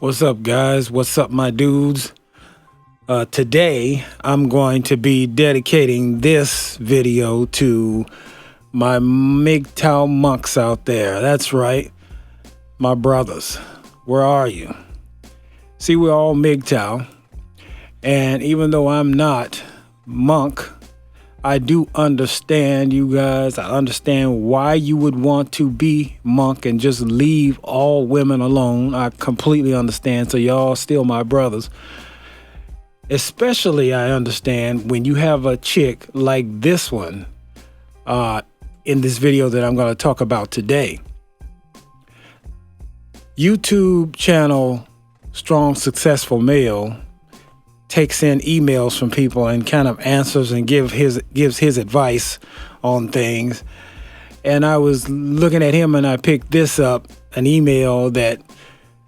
What's up, guys? What's up, my dudes? Today, I'm going to be dedicating this video to my MGTOW monks out there. That's right, my brothers. Where are you? See, we're all MGTOW, and even though I'm not monk, I do understand you guys. I understand why you would want to be monk and just leave all women alone. I completely understand. So y'all still my brothers. Especially I understand when you have a chick like this one in this video that I'm going to talk about today. YouTube channel Strong Successful Male takes in emails from people and kind of answers and gives his advice on things. And I was looking at him and I picked this up, an email that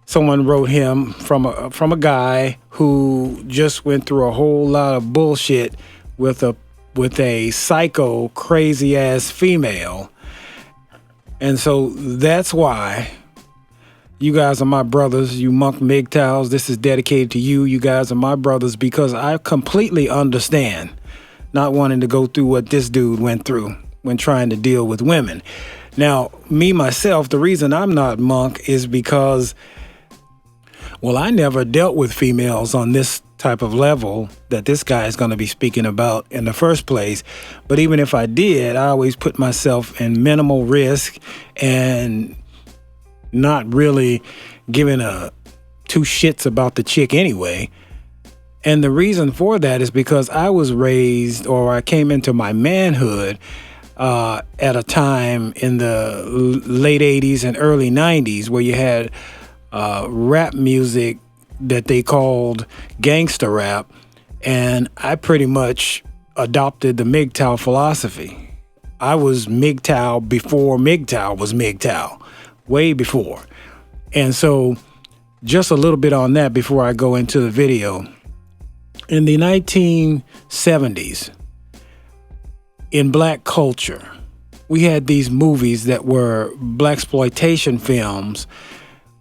someone wrote him from a guy who just went through a whole lot of bullshit with a psycho crazy ass female. And so that's why you guys are my brothers, you monk MGTOWs. This is dedicated to you. You guys are my brothers because I completely understand not wanting to go through what this dude went through when trying to deal with women. Now, me, myself, the reason I'm not monk is because, well, I never dealt with females on this type of level that this guy is going to be speaking about in the first place. But even if I did, I always put myself in minimal risk and not really giving two shits about the chick anyway. And the reason for that is because I was raised, or I came into my manhood at a time in the late 80s and early 90s where you had rap music that they called Gangsta Rap, and I pretty much adopted the MGTOW philosophy. I was MGTOW before MGTOW was MGTOW. Way before. And so just a little bit on that before I go into the video. In the 1970s, in black culture, we had these movies that were blaxploitation films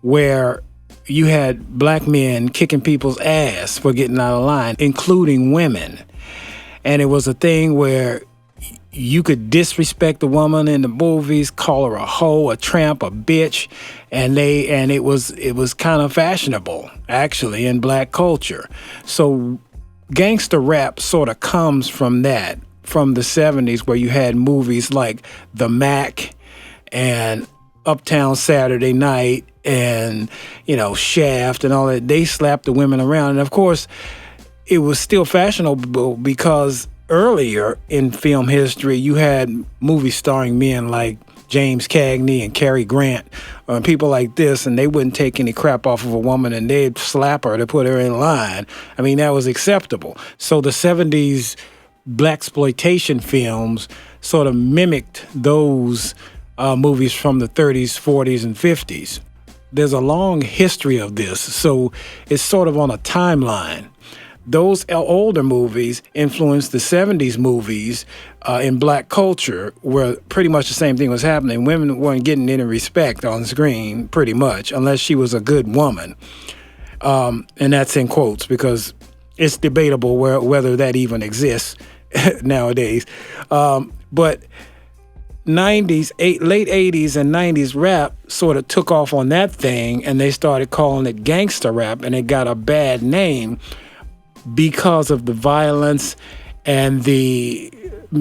where you had black men kicking people's ass for getting out of line, including women. And it was a thing where you could disrespect the woman in the movies, call her a hoe, a tramp, a bitch, and it was kind of fashionable actually in black culture. So gangster rap sort of comes from that, from the 70s, where you had movies like The Mac and Uptown Saturday Night and, Shaft and all that. They slapped the women around. And of course, it was still fashionable because earlier in film history, you had movies starring men like James Cagney and Cary Grant, people like this, and they wouldn't take any crap off of a woman and they'd slap her to put her in line. I mean, that was acceptable. So the 70s blaxploitation films sort of mimicked those movies from the 30s, 40s, and 50s. There's a long history of this, so it's sort of on a timeline. Those older movies influenced the 70s movies in black culture, where pretty much the same thing was happening. Women weren't getting any respect on screen, pretty much, unless she was a good woman. And that's in quotes because it's debatable whether that even exists nowadays. But late 80s and 90s rap sort of took off on that thing, and they started calling it gangster rap, and it got a bad name because of the violence and the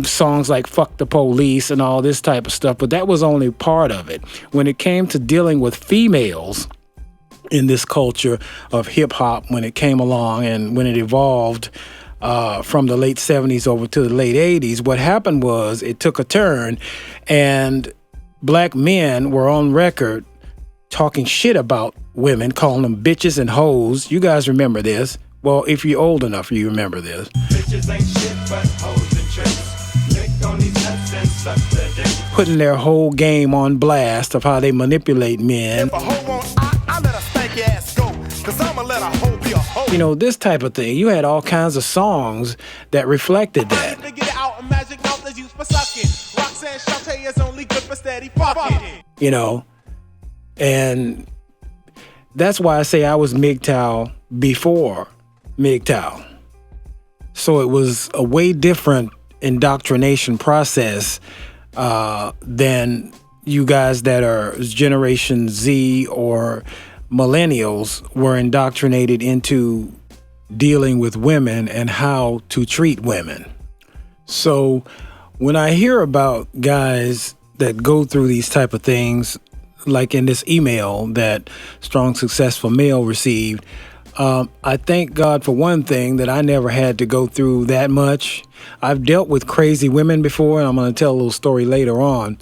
songs like Fuck the Police and all this type of stuff. But that was only part of it. When it came to dealing with females in this culture of hip hop, when it came along and when it evolved from the late 70s over to the late 80s, what happened was it took a turn, and black men were on record talking shit about women, calling them bitches and hoes. You guys remember this. Well, if you're old enough, you remember this. Bitches ain't shit but hoes and tricks. Lick on these nuts and suck the dick. Putting their whole game on blast of how they manipulate men. If a hoe won't, I let her spank your ass go. 'Cause I'ma let a hoe be a hoe. This type of thing. You had all kinds of songs that reflected that. And That's why I say I was MGTOW before MGTOW. So it was a way different indoctrination process than you guys that are Generation Z or millennials were indoctrinated into dealing with women and how to treat women. So when I hear about guys that go through these type of things, like in this email that Strong Successful Male received, I thank God for one thing, that I never had to go through that much. I've dealt with crazy women before, and I'm going to tell a little story later on.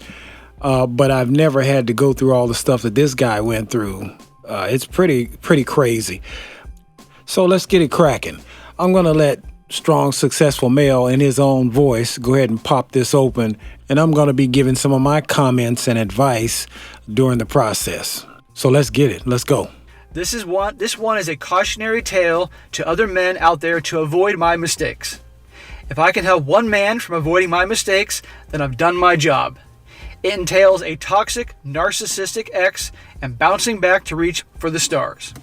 But I've never had to go through all the stuff that this guy went through. It's pretty crazy. So let's get it cracking. I'm going to let Strong Successful Male in his own voice go ahead and pop this open, and I'm going to be giving some of my comments and advice during the process. So let's get it. Let's go. This one is a cautionary tale to other men out there to avoid my mistakes. If I can help one man from avoiding my mistakes, then I've done my job. It entails a toxic, narcissistic ex and bouncing back to reach for the stars.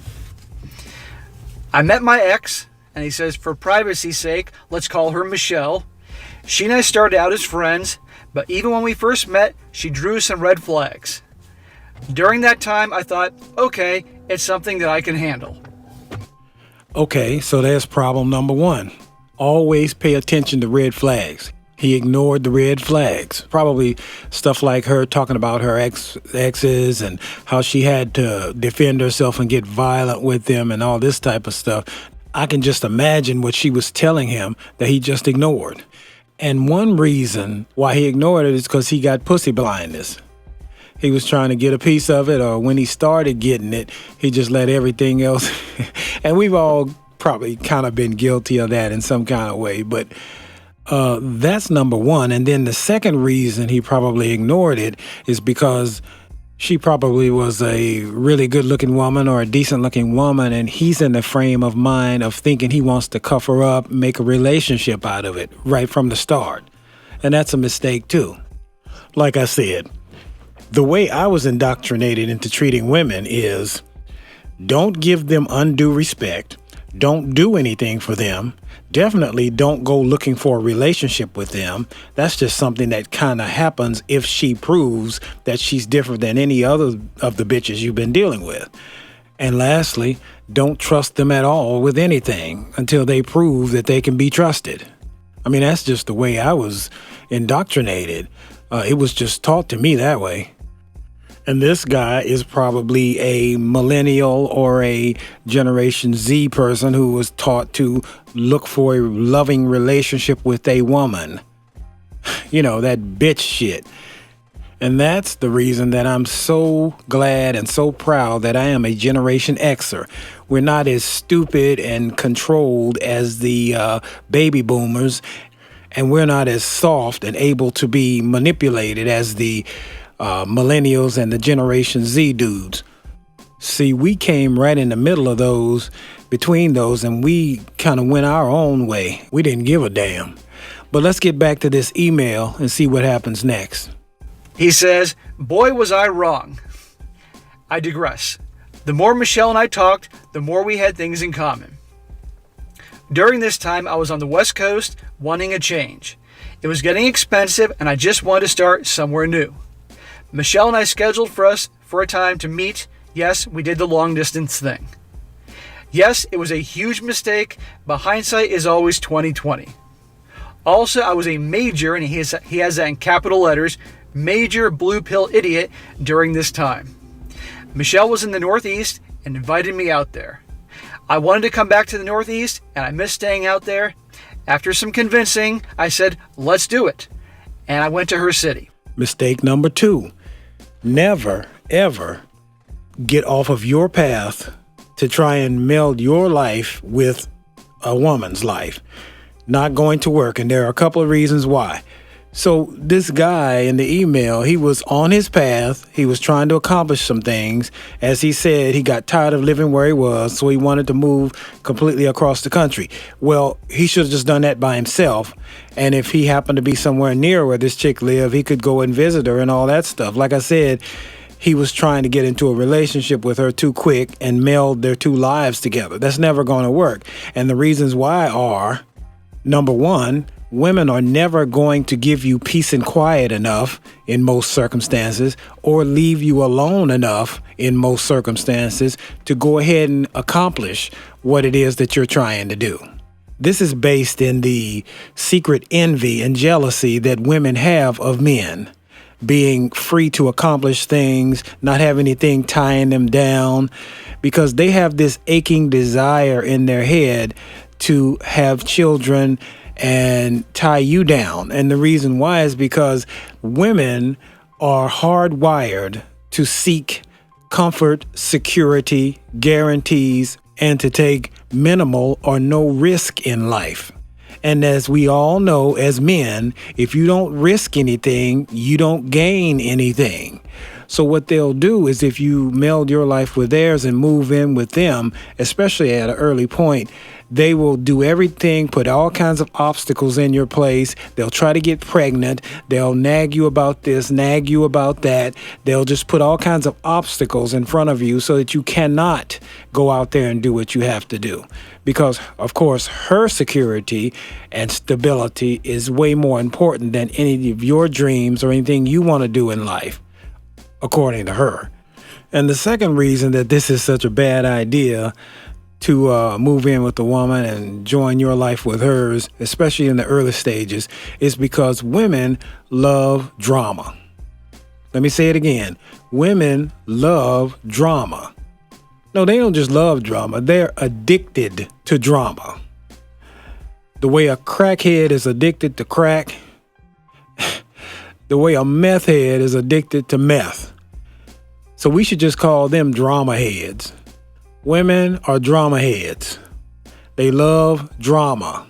I met my ex, and he says, for privacy's sake, let's call her Michelle. She and I started out as friends, but even when we first met, she drew some red flags. During that time, I thought, okay, it's something that I can handle. Okay, so there's problem number one. Always pay attention to red flags. He ignored the red flags. Probably stuff like her talking about her exes and how she had to defend herself and get violent with them and all this type of stuff. I can just imagine what she was telling him that he just ignored. And one reason why he ignored it is because he got pussy blindness. He was trying to get a piece of it, or when he started getting it, he just let everything else. And we've all probably kind of been guilty of that in some kind of way. But that's number one. And then the second reason he probably ignored it is because she probably was a really good-looking woman or a decent-looking woman, and he's in the frame of mind of thinking he wants to cuff her up, make a relationship out of it right from the start. And that's a mistake, too. Like I said, the way I was indoctrinated into treating women is don't give them undue respect. Don't do anything for them. Definitely don't go looking for a relationship with them. That's just something that kind of happens if she proves that she's different than any other of the bitches you've been dealing with. And lastly, don't trust them at all with anything until they prove that they can be trusted. I mean, that's just the way I was indoctrinated. It was just taught to me that way. And this guy is probably a millennial or a Generation Z person who was taught to look for a loving relationship with a woman. You know, that bitch shit. And that's the reason that I'm so glad and so proud that I am a Generation Xer. We're not as stupid and controlled as the baby boomers, and we're not as soft and able to be manipulated as the millennials and the Generation Z dudes. See, we came right in the middle of those, between those, and we kind of went our own way. We didn't give a damn. But let's get back to this email and see what happens next. He says, boy, was I wrong. I digress. The more Michelle and I talked, the more we had things in common. During this time, I was on the West Coast wanting a change. It was getting expensive, and I just wanted to start somewhere new. Michelle and I scheduled for a time to meet. Yes, we did the long distance thing. Yes, it was a huge mistake, but hindsight is always 20/20. Also, I was a major, and he has that in capital letters, major blue pill idiot during this time. Michelle was in the Northeast and invited me out there. I wanted to come back to the Northeast, and I missed staying out there. After some convincing, I said, let's do it. And I went to her city. Mistake number 2. Never, ever get off of your path to try and meld your life with a woman's life. Not going to work, and there are a couple of reasons why. So this guy in the email, he was on his path. He was trying to accomplish some things. As he said, he got tired of living where he was, so he wanted to move completely across the country. Well, he should have just done that by himself. And if he happened to be somewhere near where this chick lived, he could go and visit her and all that stuff. Like I said, he was trying to get into a relationship with her too quick and meld their two lives together. That's never going to work. And the reasons why are, number one, women are never going to give you peace and quiet enough in most circumstances, or leave you alone enough in most circumstances to go ahead and accomplish what it is that you're trying to do. This is based in the secret envy and jealousy that women have of men, being free to accomplish things, not have anything tying them down, because they have this aching desire in their head to have children and tie you down. And the reason why is because women are hardwired to seek comfort, security, guarantees, and to take minimal or no risk in life. And as we all know, as men, if you don't risk anything, you don't gain anything. So what they'll do is, if you meld your life with theirs and move in with them, especially at an early point, they will do everything, put all kinds of obstacles in your place. They'll try to get pregnant. They'll nag you about this, nag you about that. They'll just put all kinds of obstacles in front of you so that you cannot go out there and do what you have to do. Because, of course, her security and stability is way more important than any of your dreams or anything you want to do in life, according to her. And the second reason that this is such a bad idea to move in with a woman and join your life with hers, especially in the early stages, is because women love drama. Let me say it again. Women love drama. No, they don't just love drama. They're addicted to drama. The way a crackhead is addicted to crack, the way a meth head is addicted to meth. So we should just call them drama heads. Women are drama heads. They love drama.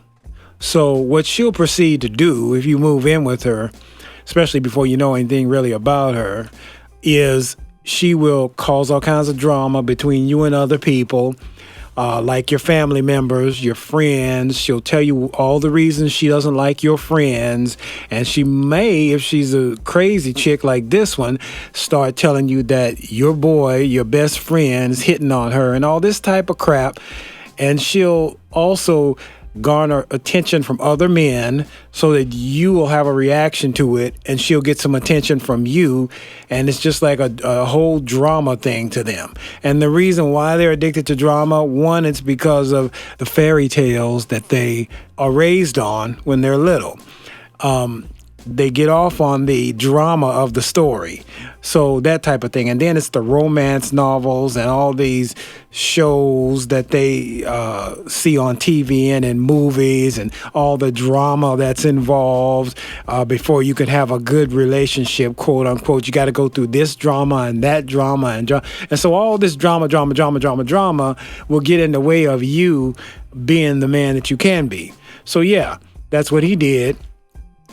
So what she'll proceed to do if you move in with her, especially before you know anything really about her, is she will cause all kinds of drama between you and other people, like your family members, your friends. She'll tell you all the reasons she doesn't like your friends. And she may, if she's a crazy chick like this one, start telling you that your boy, your best friend's hitting on her and all this type of crap. And she'll also garner attention from other men so that you will have a reaction to it, and she'll get some attention from you, and it's just like a whole drama thing to them. And the reason why they're addicted to drama, one, it's because of the fairy tales that they are raised on when they're little. They get off on the drama of the story. So that type of thing. And then it's the romance novels and all these shows that they see on TV and in movies, and all the drama that's involved before you could have a good relationship, quote unquote. You got to go through this drama and that drama and so all this drama will get in the way of you being the man that you can be. So yeah, that's what he did.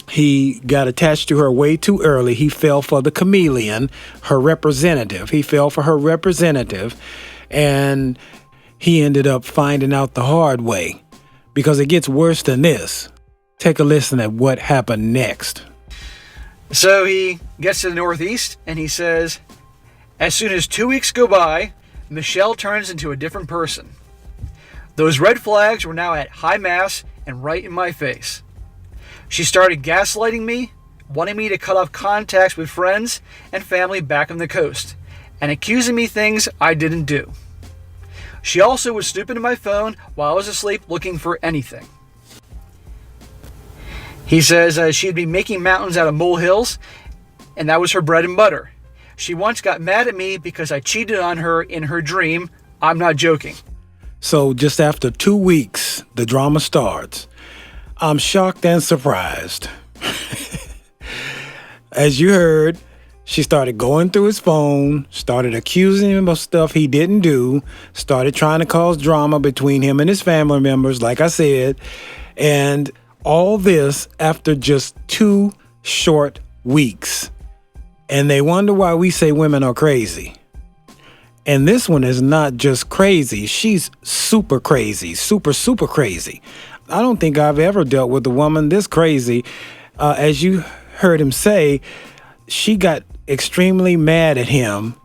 He got attached to her way too early. He fell for the chameleon, her representative. He fell for her representative, and he ended up finding out the hard way, because it gets worse than this. Take a listen at what happened next. So he gets to the Northeast and he says, as soon as 2 weeks go by, Michelle turns into a different person. Those red flags were now at high mass and right in my face. She started gaslighting me, wanting me to cut off contacts with friends and family back on the coast, and accusing me things I didn't do. She also would snoop into my phone while I was asleep looking for anything. He says she'd be making mountains out of molehills, and that was her bread and butter. She once got mad at me because I cheated on her in her dream. I'm not joking. So just after 2 weeks, the drama starts. I'm shocked and surprised. As you heard, she started going through his phone, started accusing him of stuff he didn't do, started trying to cause drama between him and his family members, like I said, and all this after just 2 short weeks. And they wonder why we say women are crazy. And this one is not just crazy. She's super crazy, super crazy. I don't think I've ever dealt with a woman this crazy. As you heard him say, she got extremely mad at him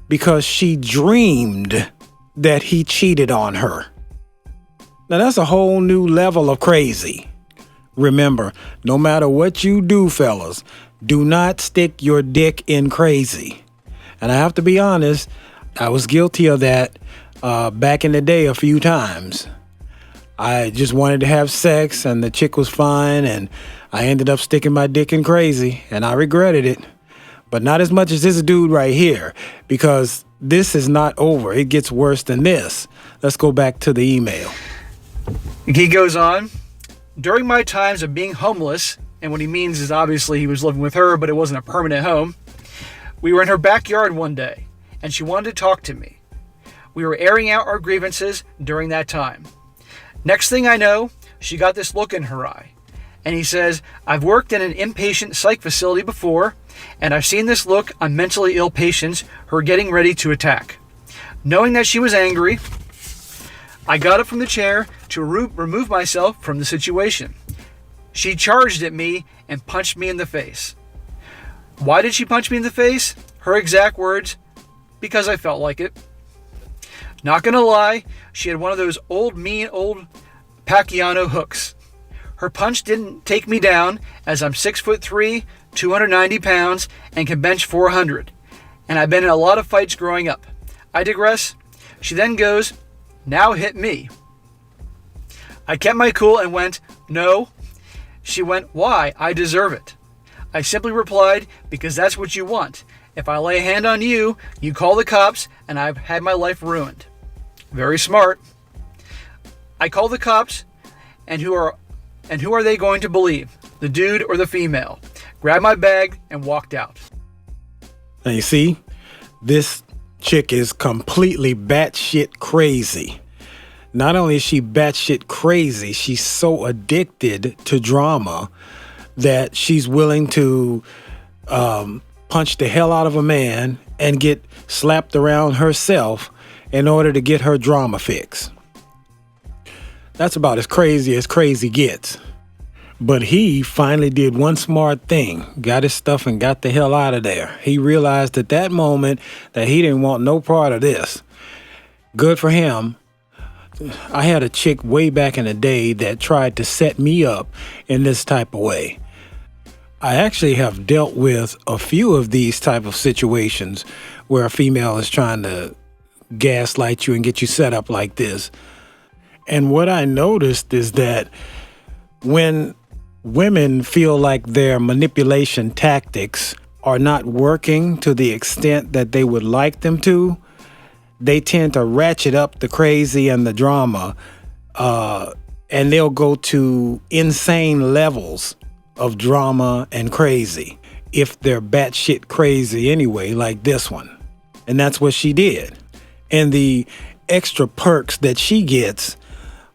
because she dreamed that he cheated on her. Now that's a whole new level of crazy. Remember, no matter what you do, fellas, do not stick your dick in crazy. And I have to be honest, I was guilty of that back in the day a few times. I just wanted to have sex and the chick was fine and I ended up sticking my dick in crazy and I regretted it. But not as much as this dude right here, because this is not over. It gets worse than this. Let's go back to the email. He goes on, during my times of being homeless, and what he means is obviously he was living with her, but it wasn't a permanent home. We were in her backyard one day, and she wanted to talk to me. We were airing out our grievances during that time. Next thing I know, she got this look in her eye. And he says, I've worked in an inpatient psych facility before, and I've seen this look on mentally ill patients who are getting ready to attack. Knowing that she was angry, I got up from the chair to remove myself from the situation. She charged at me and punched me in the face. Why did she punch me in the face? Her exact words, because I felt like it. Not gonna lie, she had one of those mean old Pacquiao hooks. Her punch didn't take me down, as I'm 6'3", 290 pounds, and can bench 400. And I've been in a lot of fights growing up. I digress. She then goes, now hit me. I kept my cool and went, no. She went, why? I deserve it. I simply replied, because that's what you want. If I lay a hand on you, you call the cops, and I've had my life ruined. Very smart. I call the cops, and who are they going to believe? The dude or the female? Grabbed my bag and walked out. Now you see, this chick is completely batshit crazy. Not only is she batshit crazy, she's so addicted to drama that she's willing to punch the hell out of a man and get slapped around herself in order to get her drama fix. That's about as crazy gets. But he finally did one smart thing, got his stuff and got the hell out of there. He realized at that moment that he didn't want no part of this. Good for him. I had a chick way back in the day that tried to set me up in this type of way. I actually have dealt with a few of these type of situations where a female is trying to gaslight you and get you set up like this. And what I noticed is that when women feel like their manipulation tactics are not working to the extent that they would like them to, they tend to ratchet up the crazy and the drama, and they'll go to insane levels of drama and crazy if they're batshit crazy anyway, like this one. And that's what she did. And the extra perks that she gets,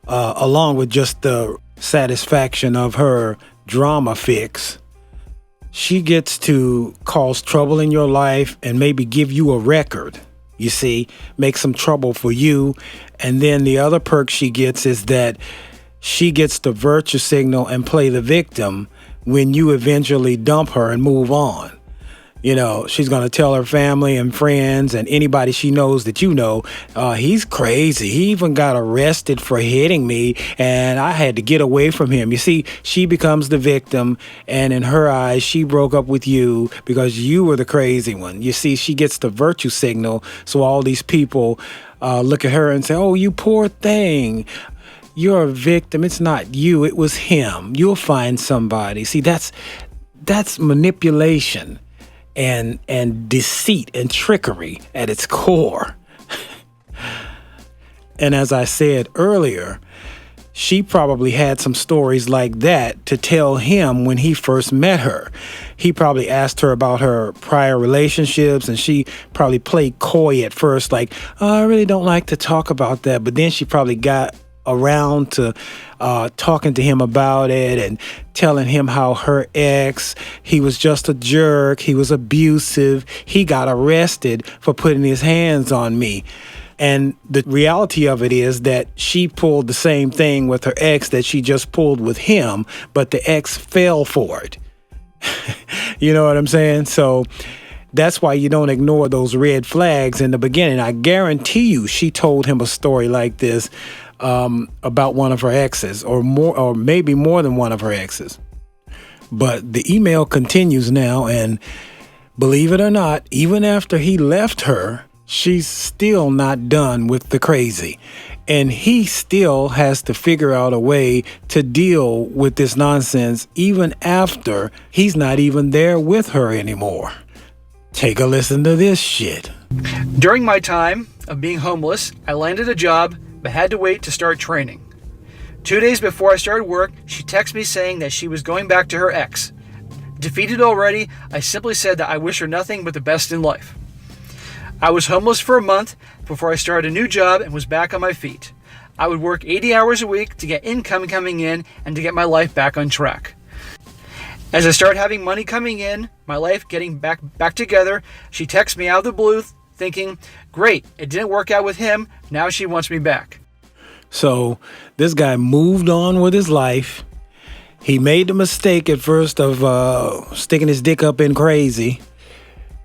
along with just the satisfaction of her drama fix, she gets to cause trouble in your life and maybe give you a record. You see, make some trouble for you. And then the other perk she gets is that she gets to virtue signal and play the victim when you eventually dump her and move on. You know, she's going to tell her family and friends and anybody she knows that you know, he's crazy. He even got arrested for hitting me and I had to get away from him. You see, she becomes the victim, and in her eyes, she broke up with you because you were the crazy one. You see, she gets the virtue signal. So all these people look at her and say, oh, you poor thing. You're a victim. It's not you. It was him. You'll find somebody. See, that's manipulation and deceit and trickery at its core. And as I said earlier, she probably had some stories like that to tell him when he first met her. He probably asked her about her prior relationships, and she probably played coy at first, like, oh, I really don't like to talk about that. But then she probably got around to talking to him about it and telling him how her ex, he was just a jerk, he was abusive, he got arrested for putting his hands on me. And the reality of it is that she pulled the same thing with her ex that she just pulled with him, but the ex fell for it. You know what I'm saying? So That's why you don't ignore those red flags in the beginning. I guarantee you she told him a story like this about one of her exes, or more, or maybe more than one of her exes. But the email continues now, and believe it or not, even after he left her, she's still not done with the crazy. And he still has to figure out a way to deal with this nonsense even after he's not even there with her anymore. Take a listen to this shit. During my time of being homeless, I landed a job but had to wait to start training. 2 days before I started work, she texted me saying that she was going back to her ex. Defeated already, I simply said that I wish her nothing but the best in life. I was homeless for a month before I started a new job and was back on my feet. I would work 80 hours a week to get income coming in and to get my life back on track. As I started having money coming in, my life getting back together, she texted me out of the blue thinking, great, it didn't work out with him, now she wants me back. So this guy moved on with his life. He made the mistake at first of sticking his dick up in crazy.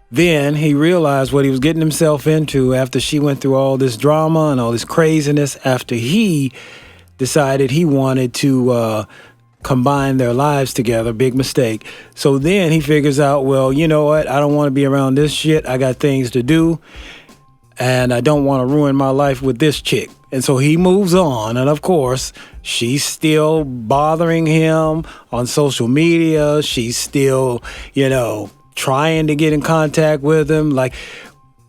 Then he realized what he was getting himself into after she went through all this drama and all this craziness, after he decided he wanted to combine their lives together. Big mistake. So then he figures out, well, you know what? I don't want to be around this shit. I got things to do, and I don't want to ruin my life with this chick. And so he moves on. And of course, she's still bothering him on social media. She's still, trying to get in contact with him. Like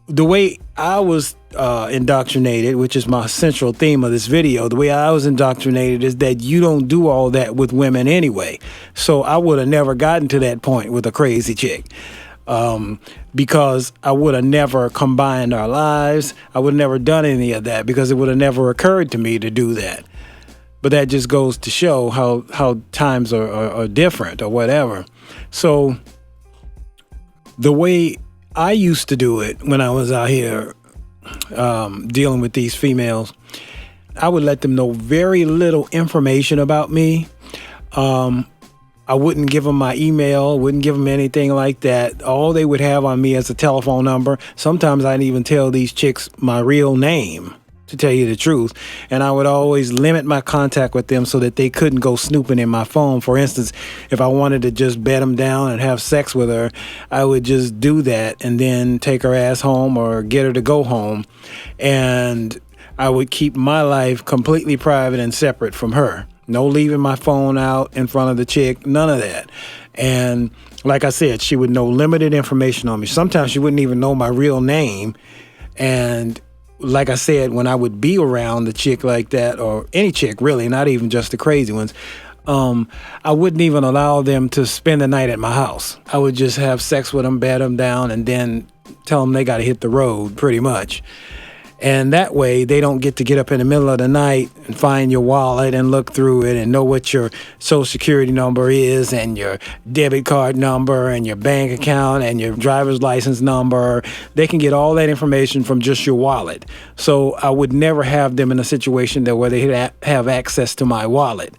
the way I was indoctrinated, which is my central theme of this video, the way I was indoctrinated is that you don't do all that with women anyway. So I would have never gotten to that point with a crazy chick. Because I would have never combined our lives. I would have never done any of that because it would have never occurred to me to do that. But that just goes to show how times are different or whatever. So the way I used to do it when I was out here dealing with these females, I would let them know very little information about me. I wouldn't give them my email, wouldn't give them anything like that. All they would have on me is a telephone number. Sometimes I'd even tell these chicks my real name, to tell you the truth. And I would always limit my contact with them so that they couldn't go snooping in my phone. For instance, if I wanted to just bed them down and have sex with her, I would just do that and then take her ass home or get her to go home. And I would keep my life completely private and separate from her. No leaving my phone out in front of the chick, none of that. And like I said, she would know limited information on me. Sometimes she wouldn't even know my real name. And like I said, when I would be around the chick like that, or any chick really, not even just the crazy ones, I wouldn't even allow them to spend the night at my house. I would just have sex with them, bed them down, and then tell them they got to hit the road, pretty much. And that way, they don't get to get up in the middle of the night and find your wallet and look through it and know what your social security number is and your debit card number and your bank account and your driver's license number. They can get all that information from just your wallet. So I would never have them in a situation that where they have access to my wallet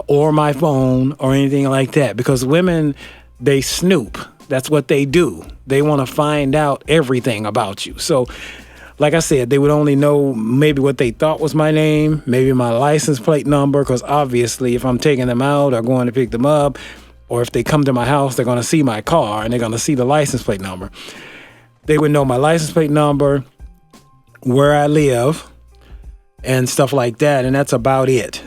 or my phone or anything like that. Because women, they snoop. That's what they do. They want to find out everything about you. So like I said, they would only know maybe what they thought was my name, maybe my license plate number, because obviously if I'm taking them out or going to pick them up, or if they come to my house, they're going to see my car and they're going to see the license plate number. They would know my license plate number, where I live, and stuff like that, and that's about it.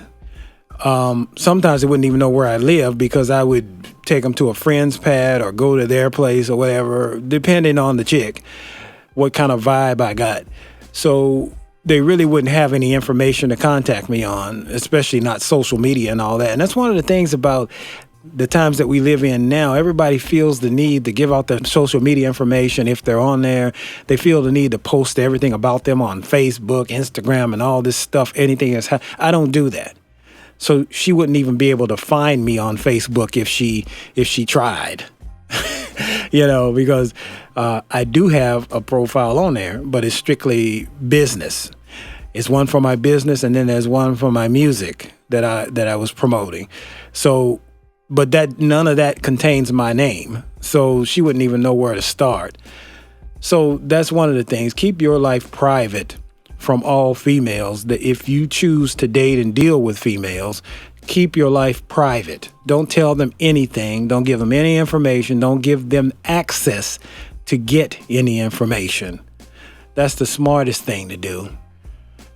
Sometimes they wouldn't even know where I live because I would take them to a friend's pad or go to their place or whatever, depending on the chick, what kind of vibe I got. So they really wouldn't have any information to contact me on, especially not social media and all that. And that's one of the things about the times that we live in now. Everybody feels the need to give out their social media information if they're on there. They feel the need to post everything about them on Facebook, Instagram, and all this stuff. Anything that's I don't do that. So she wouldn't even be able to find me on Facebook if she tried. Because I do have a profile on there, but it's strictly business. It's one for my business, and then there's one for my music that I was promoting. So but that none of that contains my name. So she wouldn't even know where to start. So that's one of the things. Keep your life private from all females. That if you choose to date and deal with females, keep your life private. Don't tell them anything. Don't give them any information. Don't give them access to get any information. That's the smartest thing to do.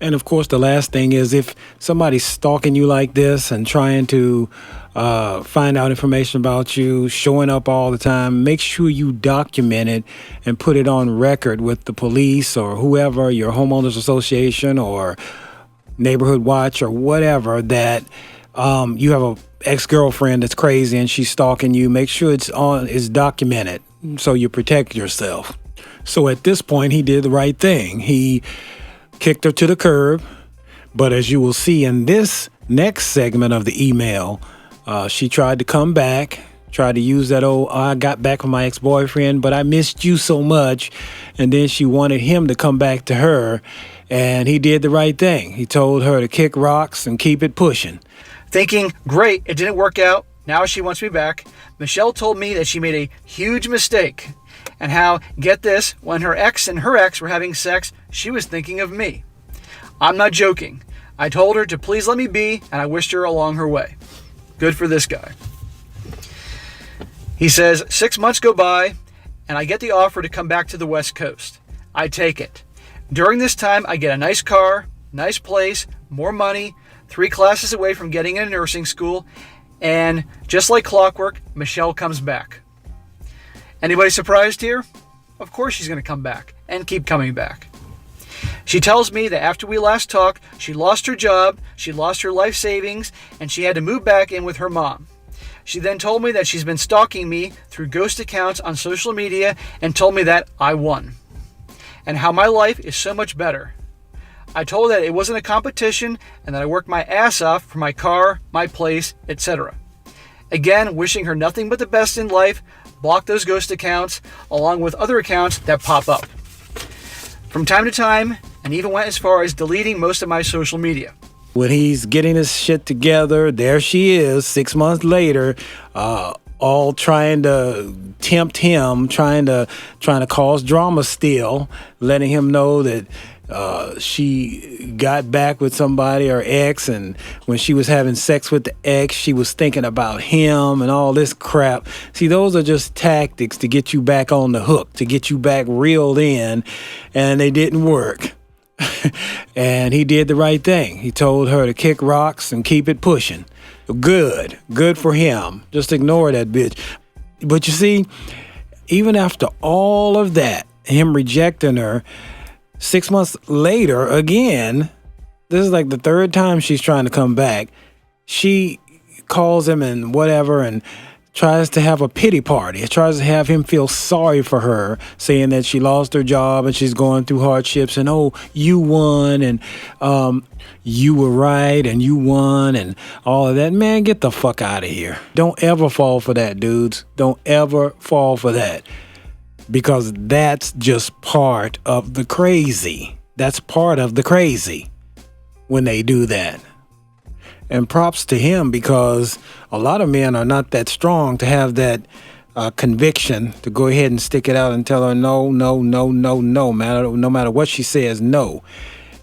And of course, the last thing is if somebody's stalking you like this and trying to find out information about you, showing up all the time, make sure you document it and put it on record with the police or whoever, your homeowners association or neighborhood watch or whatever, that you have a ex-girlfriend that's crazy and she's stalking you. Make sure it's documented so you protect yourself. So at this point, he did the right thing. He kicked her to the curb. But as you will see in this next segment of the email, she tried to come back, tried to use that old, I got back with my ex-boyfriend, but I missed you so much. And then she wanted him to come back to her. And he did the right thing. He told her to kick rocks and keep it pushing. Thinking, great, it didn't work out. Now she wants me back. Michelle told me that she made a huge mistake. And how, get this, when her ex and her ex were having sex, she was thinking of me. I'm not joking. I told her to please let me be, and I wished her along her way. Good for this guy. He says, 6 months go by, and I get the offer to come back to the West Coast. I take it. During this time, I get a nice car, nice place, more money, 3 classes away from getting into nursing school, and just like clockwork, Michelle comes back. Anybody surprised here? Of course she's going to come back and keep coming back. She tells me that after we last talked, she lost her job, she lost her life savings, and she had to move back in with her mom. She then told me that she's been stalking me through ghost accounts on social media and told me that I won. And how my life is so much better. I told her that it wasn't a competition and that I worked my ass off for my car, my place, etc. Again, wishing her nothing but the best in life. Block those ghost accounts along with other accounts that pop up from time to time, and even went as far as deleting most of my social media. When he's getting his shit together, there she is 6 months later, all trying to tempt him, trying to cause drama still, letting him know that she got back with somebody, her ex, and when she was having sex with the ex, she was thinking about him and all this crap. See, those are just tactics to get you back on the hook, to get you back reeled in, and they didn't work. And he did the right thing. He told her to kick rocks and keep it pushing. Good for him. Just ignore that bitch. But you see, even after all of that, him rejecting her, 6 months later, again, this is like the third time she's trying to come back. She calls him and whatever and tries to have a pity party. Tries to have him feel sorry for her, saying that she lost her job and she's going through hardships and, oh, you won and you were right and you won and all of that. Man, get the fuck out of here. Don't ever fall for that, dudes. Don't ever fall for that. Because that's just part of the crazy. That's part of the crazy when they do that. And props to him, because a lot of men are not that strong to have that conviction to go ahead and stick it out and tell her no, no matter what she says, no.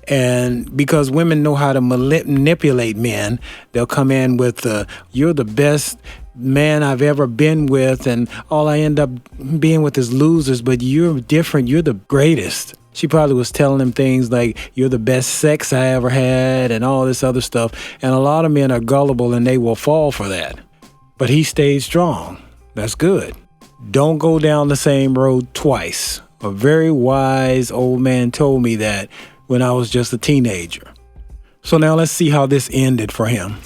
And because women know how to manipulate men, they'll come in with, you're the best man I've ever been with, and all I end up being with is losers, but you're different. You're the greatest. She probably was telling him things like, you're the best sex I ever had and all this other stuff. And a lot of men are gullible and they will fall for that. But he stayed strong. That's good. Don't go down the same road twice. A very wise old man told me that when I was just a teenager. So now let's see how this ended for him.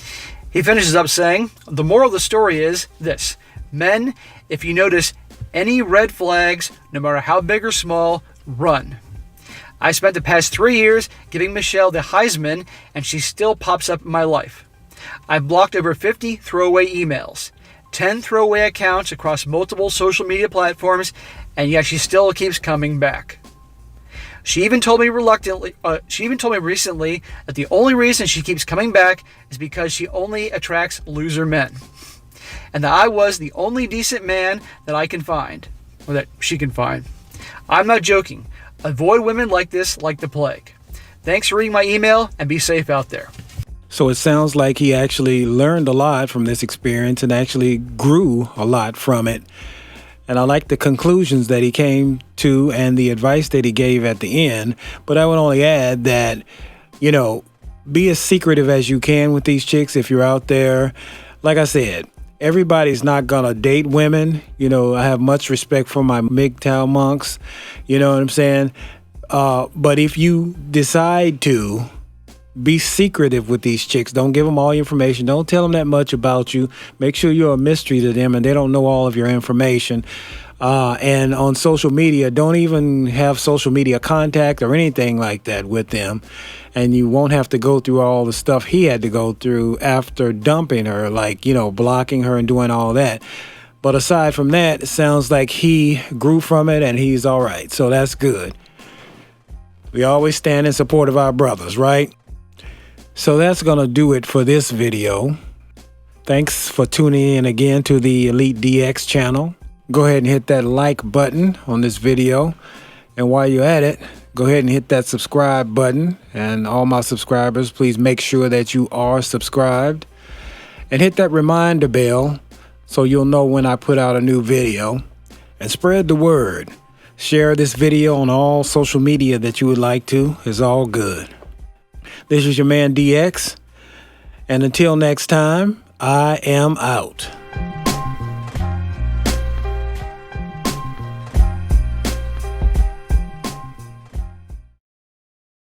He finishes up saying, the moral of the story is this. Men, if you notice any red flags, no matter how big or small, run. I spent the past 3 years giving Michelle the Heisman, and she still pops up in my life. I've blocked over 50 throwaway emails, 10 throwaway accounts across multiple social media platforms, and yet she still keeps coming back. She even told me recently that the only reason she keeps coming back is because she only attracts loser men. and that I was the only decent man that I can find, or that she can find. I'm not joking. Avoid women like this like the plague. Thanks for reading my email, and be safe out there. So it sounds like he actually learned a lot from this experience and actually grew a lot from it. And I like the conclusions that he came to and the advice that he gave at the end. But I would only add that, you know, be as secretive as you can with these chicks if you're out there. Like I said, everybody's not going to date women. You know, I have much respect for my MGTOW monks. You know what I'm saying? But if you decide to, be secretive with these chicks. Don't give them all your information. Don't tell them that much about you. Make sure you're a mystery to them and they don't know all of your information. And on social media, don't even have social media contact or anything like that with them. And you won't have to go through all the stuff he had to go through after dumping her, like, you know, blocking her and doing all that. But aside from that, it sounds like he grew from it and he's all right. So that's good. We always stand in support of our brothers, right? So that's going to do it for this video. Thanks for tuning in again to the Elite DX channel. Go ahead and hit that like button on this video. And while you're at it, go ahead and hit that subscribe button. And all my subscribers, please make sure that you are subscribed. And hit that reminder bell so you'll know when I put out a new video. And spread the word. Share this video on all social media that you would like to. It's all good. This is your man DX, and until next time, I am out.